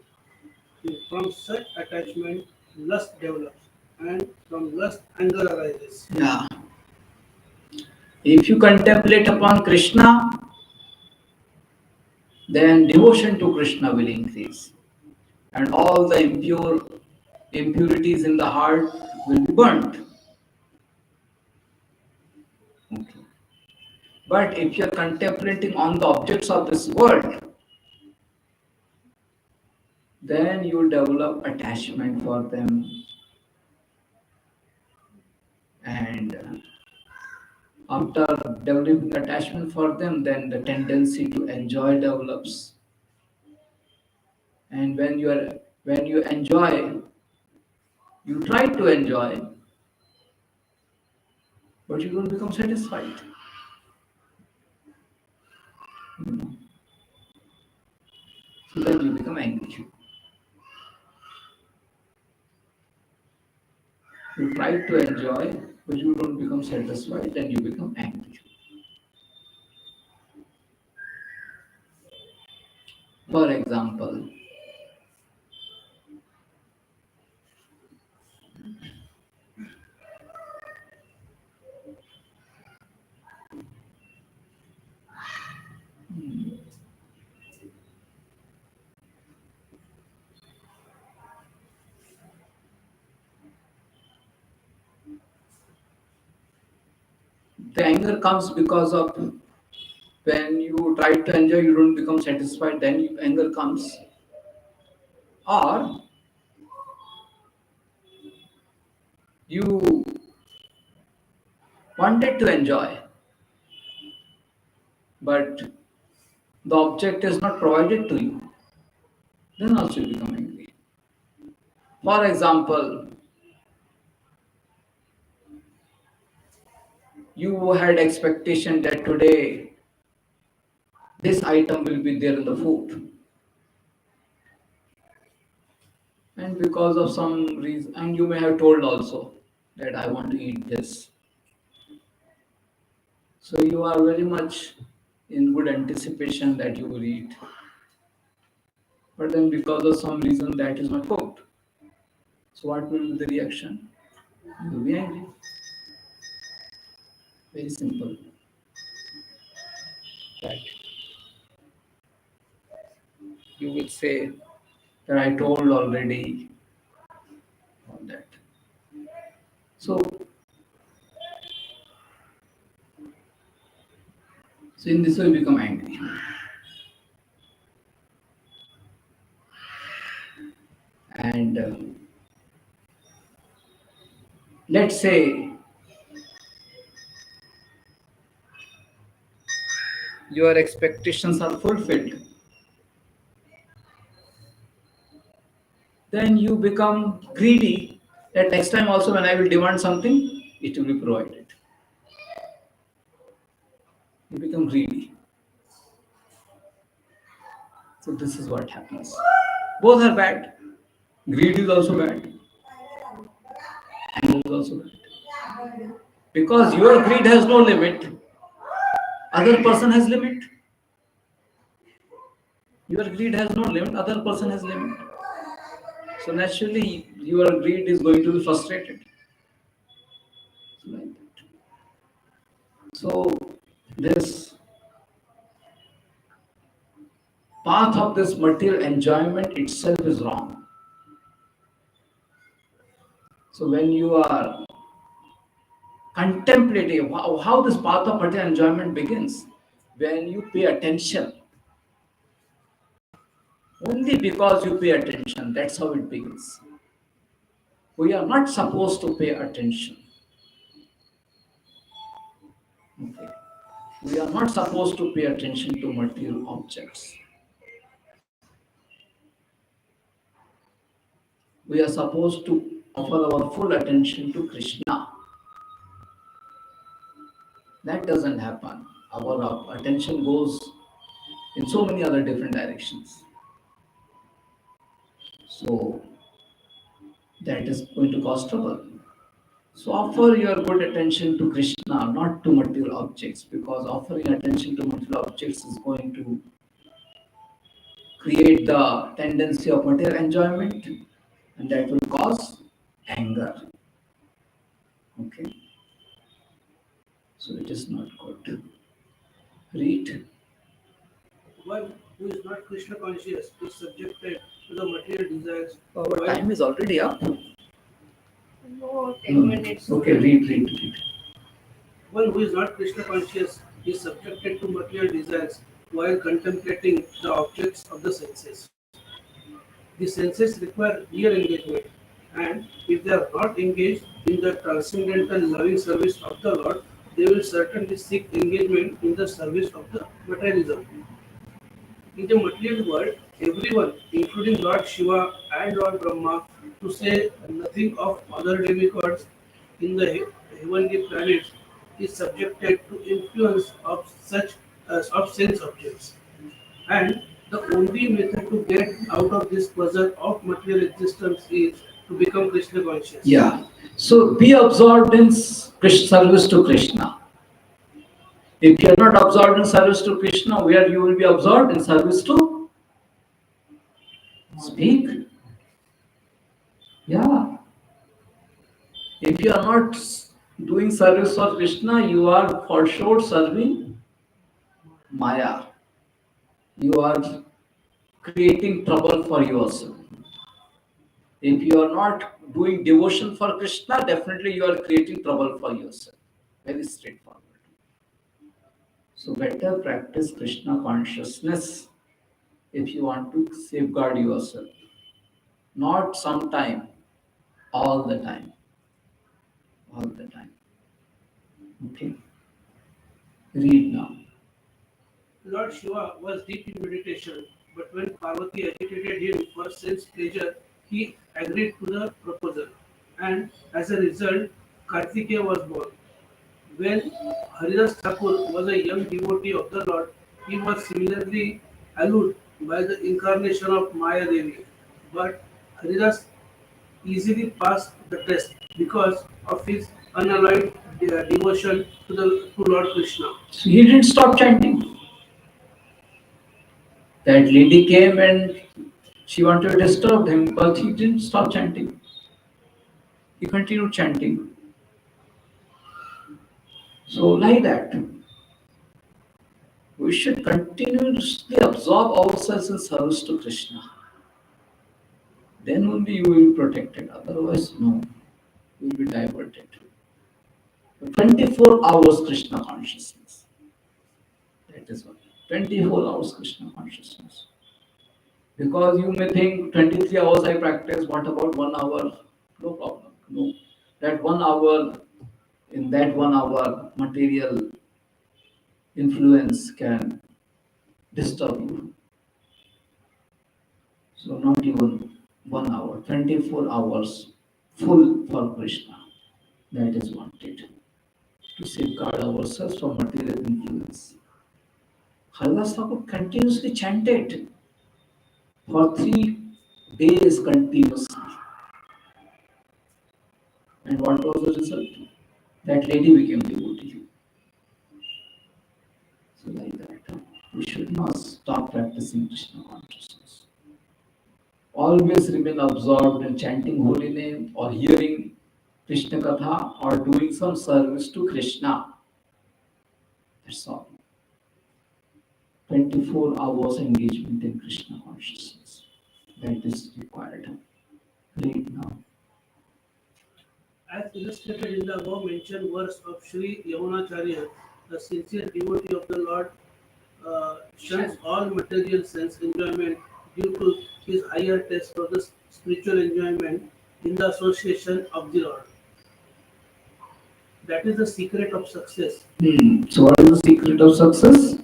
From such attachment, lust develops, and from lust, anger arises. Yeah. If you contemplate upon Krishna, then devotion to Krishna will increase, and all the impurities in the heart will be burnt. Okay. But if you are contemplating on the objects of this world, then you develop attachment for them, and after developing attachment for them, then the tendency to enjoy develops. And when you enjoy, you try to enjoy, but you don't become satisfied. You know. So then you become angry. You try to enjoy, but you don't become satisfied, then you become angry. For example, the anger comes because of when you try to enjoy, you don't become satisfied, then anger comes. Or you wanted to enjoy, but the object is not provided to you, then also you become angry. For example, you had expectation that today this item will be there in the food, and because of some reason, and you may have told also that I want to eat this. So you are very much in good anticipation that you will eat. But then because of some reason that is not cooked. So what will be the reaction? You will be angry. Very simple. That you will say that I told already all that. So, so in this way you become angry. And let's say your expectations are fulfilled, then you become greedy that next time also when I will demand something, it will be provided. You become greedy. So this is what happens. Both are bad. Greed is also bad. Anger is also bad. Because your greed has no limit, other person has limit. Your greed has no limit, other person has limit. So naturally, your greed is going to be frustrated. So like that. So this path of this material enjoyment itself is wrong. So when you are contemplating how this path of material enjoyment begins, when you pay attention, only because you pay attention, that's how it begins. We are not supposed to pay attention. Okay. We are not supposed to pay attention to material objects. We are supposed to offer our full attention to Krishna. That doesn't happen. Our attention goes in so many other different directions. So that is going to cause trouble. So offer your good attention to Krishna, not to material objects, because offering attention to material objects is going to create the tendency of material enjoyment, and that will cause anger. Okay, so it is not good. Read. One who is not Krishna conscious is subjected to the material desires, Our while time is already up. No, 10 Hmm. minutes. Okay, read. one who is not Krishna conscious is subjected to material desires while contemplating the objects of the senses. The senses require real engagement, and if they are not engaged in the transcendental loving service of the Lord, they will certainly seek engagement in the service of the materialism. In the material world, everyone, including Lord Shiva and Lord Brahma, to say nothing of other demigods in the heavenly planets, is subjected to influence of such of sense objects. And the only method to get out of this puzzle of material existence is to become Krishna conscious. Yeah. So be absorbed in service to Krishna. If you are not absorbed in service to Krishna, where you will be absorbed in service to speak. Yeah. If you are not doing service for Krishna, you are for sure serving Maya. You are creating trouble for yourself. If you are not doing devotion for Krishna, definitely you are creating trouble for yourself. Very straightforward. So better practice Krishna consciousness if you want to safeguard yourself. Not sometime, all the time. All the time. Okay? Read now. Lord Shiva was deep in meditation, but when Parvati agitated him for sense pleasure, he agreed to the proposal. And as a result, Kartikeya was born. When Haridas Thakur was a young devotee of the Lord, he was similarly allured by the incarnation of Maya Devi. But Haridas easily passed the test because of his unalloyed devotion to Lord Krishna. So he didn't stop chanting. That lady came and she wanted to disturb him, but he didn't stop chanting. He continued chanting. So, like that, we should continuously absorb ourselves in service to Krishna. Then only you will be protected. Otherwise, no, you will be diverted. 24 hours Krishna consciousness. That is what. 24 hours Krishna consciousness. Because you may think 23 hours I practice, what about 1 hour? No problem. No. That 1 hour, in that 1 hour, material influence can disturb you. So not even 1 hour, 24 hours full for Krishna. That is wanted to safeguard ourselves from material influence. Haridas Thakur continuously chanted for 3 days continuously. And what was the result? That lady became devotee. So like that, we should not stop practicing Krishna consciousness. Always remain absorbed in chanting holy name or hearing Krishna Katha or doing some service to Krishna. That's all. 24 hours engagement in Krishna consciousness. That is required. Read now. As illustrated in the above mentioned verse of Sri Yamunacharya, the sincere devotee of the Lord shuns all material sense enjoyment due to his higher taste for the spiritual enjoyment in the association of the Lord. That is the secret of success. So, what is the secret of success?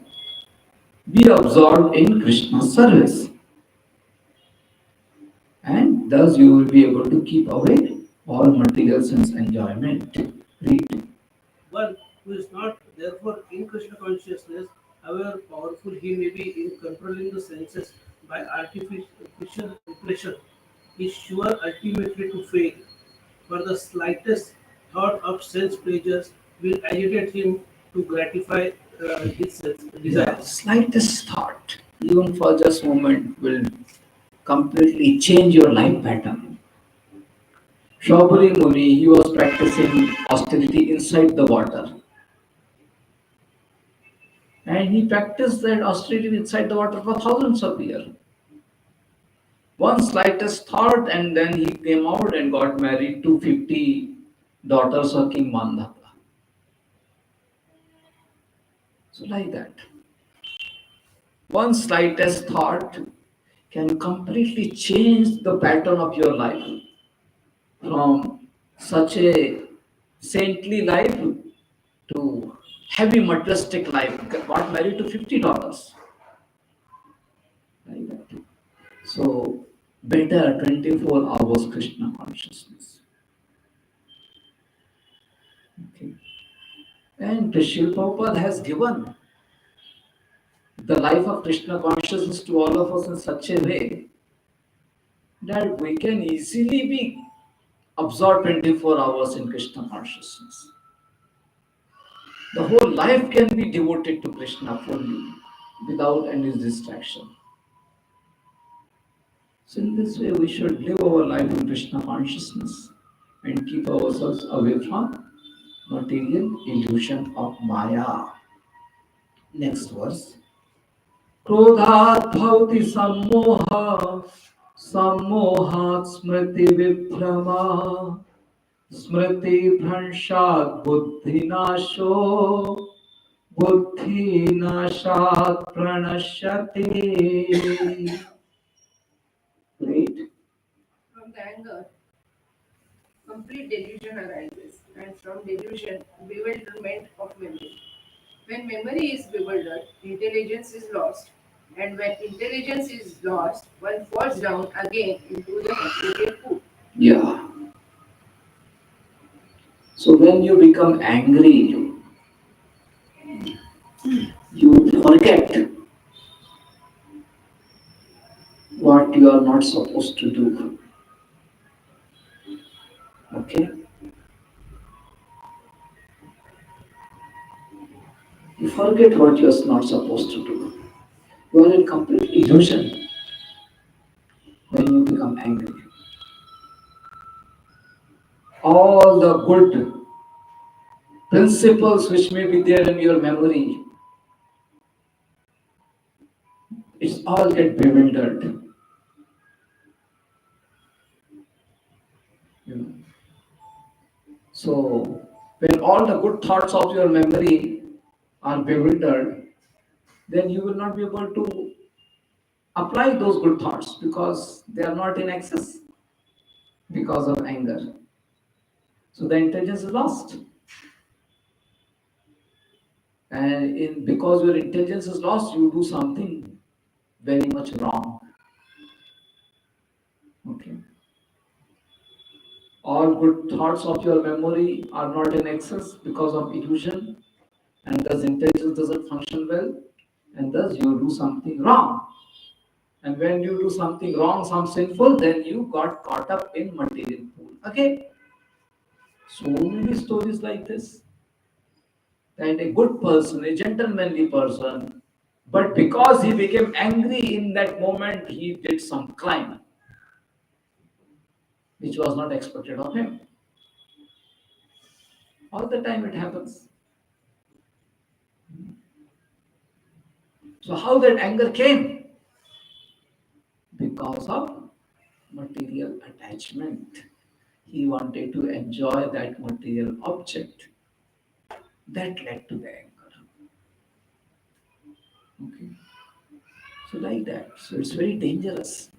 Be absorbed in Krishna's service, and thus you will be able to keep away all material sense enjoyment. Read. One who is not therefore in Krishna consciousness, however powerful he may be in controlling the senses by artificial impression, is sure ultimately to fail, for the slightest thought of sense pleasures will agitate him to gratify his Yeah, desires. slightest thought, even for just a moment, will completely change your life pattern. Shaubari Muni, he was practicing austerity inside the water. And he practiced that austerity inside the water for thousands of years. One slightest thought, and then he came out and got married to 50 daughters of King Mandata. So, like that. One slightest thought can completely change the pattern of your life from such a saintly life to heavy materialistic life. Got married to $50. Like that. So, better 24 hours Krishna consciousness. Okay. And Srila Prabhupada has given the life of Krishna consciousness to all of us in such a way that we can easily be absorbed 24 hours in Krishna consciousness. The whole life can be devoted to Krishna fully without any distraction. So, in this way, we should live our life in Krishna consciousness and keep ourselves away from material illusion of Maya. Next verse. क्रोधात् भवति सम्मोहः सम्मोहात् स्मृति विभ्रमा स्मृति भ्रंशात् बुद्धिनाशो बुद्धिनाशात् प्रणश्यते. Great. From the anger, complete delusion arises, and from delusion, bewilderment of memory. When memory is bewildered, intelligence is lost, and when intelligence is lost, one falls down again into the material pool. Yeah. So when you become angry, you forget what you are not supposed to do. Okay? You forget what you are not supposed to do. You are in complete illusion when you become angry. All the good principles which may be there in your memory, it's all get bewildered. You know. So when all the good thoughts of your memory are bewildered, then you will not be able to apply those good thoughts because they are not in excess because of anger. So the intelligence is lost. And in because your intelligence is lost, you do something very much wrong. Okay. All good thoughts of your memory are not in excess because of illusion, and thus intelligence doesn't function well, and thus you do something wrong. And when you do something wrong, some sinful, then you got caught up in material pool. Okay. So many stories like this. That a good person, a gentlemanly person, but because he became angry in that moment, he did some crime which was not expected of him. All the time it happens. So, how that anger came? Because of material attachment. He wanted to enjoy that material object. That led to the anger. Okay, so like that. So it's very dangerous.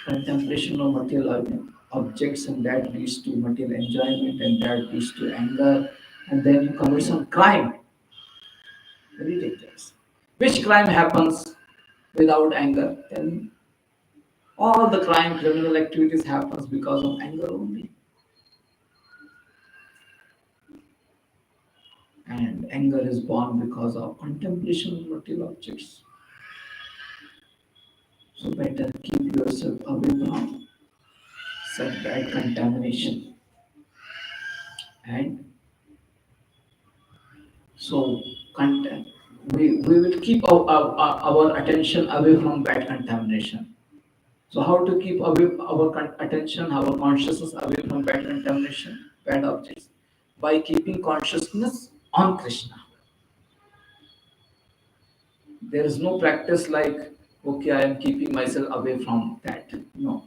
Contemplation of material objects, and that leads to material enjoyment, and that leads to anger, and then you commit some crime. Very dangerous. Which crime happens without anger? Then all the crime, criminal activities happens because of anger only. And anger is born because of contemplation of material objects. So better keep yourself away from such bad contamination. And so content, we will keep our attention away from bad contamination. So how to keep away our attention, our consciousness away from bad contamination, bad objects? By keeping consciousness on Krishna. There is no practice like, okay, I am keeping myself away from that. No.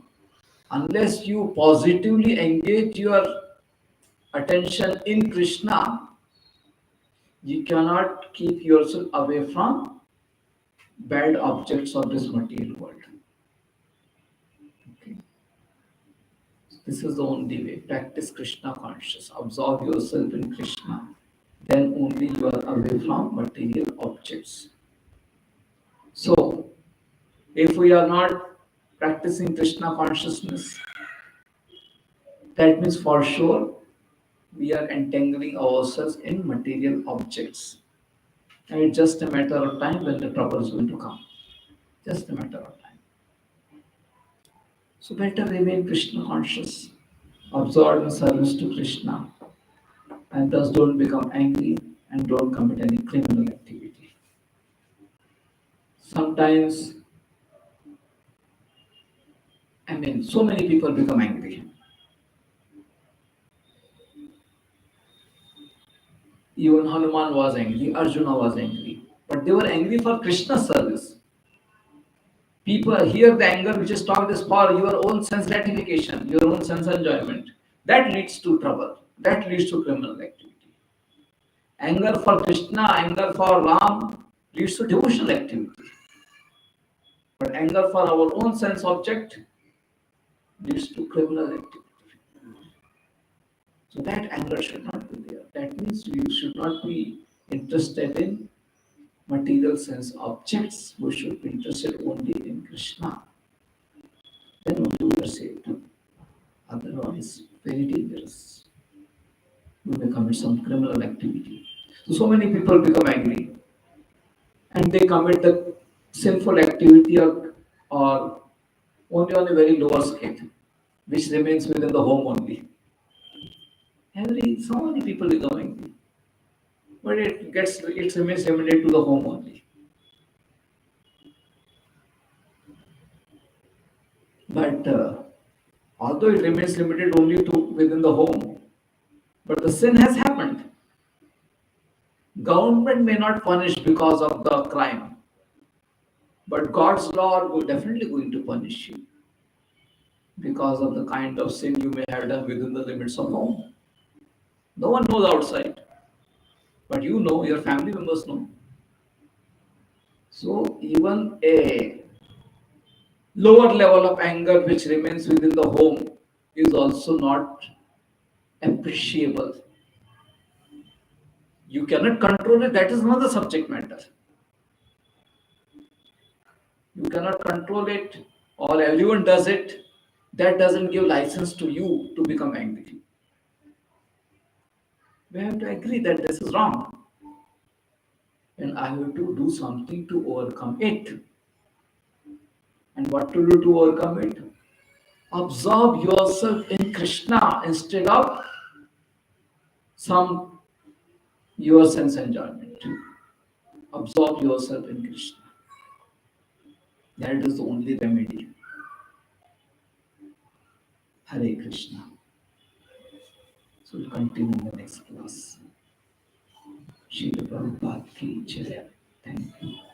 Unless you positively engage your attention in Krishna, you cannot keep yourself away from bad objects of this material world. Okay. This is the only way. Practice Krishna conscious. Absorb yourself in Krishna. Then only you are away from material objects. So, if we are not practicing Krishna consciousness, that means for sure we are entangling ourselves in material objects. And it's just a matter of time when the trouble is going to come. Just a matter of time. So better remain Krishna conscious, absorb in service to Krishna, and thus don't become angry and don't commit any criminal activity. Sometimes, so many people become angry. Even Hanuman was angry, Arjuna was angry, but they were angry for Krishna's service. People hear the anger which is talked is for your own sense gratification, your own sense enjoyment. That leads to trouble. That leads to criminal activity. Anger for Krishna, anger for Ram leads to devotional activity. But anger for our own sense object leads to criminal activity. So that anger should not be there. That means we should not be interested in material sense objects. We should be interested only in Krishna. Then only we are saved. Otherwise, very dangerous. We may commit some criminal activity. So many people become angry and they commit the sinful activity or only on a very lower scale, which remains within the home only. So many people become angry, but it remains limited to the home only. But although it remains limited only to within the home, but the sin has happened. Government may not punish because of the crime, but God's law are definitely going to punish you because of the kind of sin you may have done within the limits of home. No one knows outside, but you know, your family members know. So even a lower level of anger which remains within the home is also not appreciable. You cannot control it, that is another subject matter. You cannot control it, or everyone does it. That doesn't give license to you to become angry. We have to agree that this is wrong, and I have to do something to overcome it. And what to do to overcome it? Absorb yourself in Krishna instead of some your sense enjoyment. Absorb yourself in Krishna. That is the only remedy. Hare Krishna. So we'll continue in the next class. Shri Prabhupada ki jai. Thank you.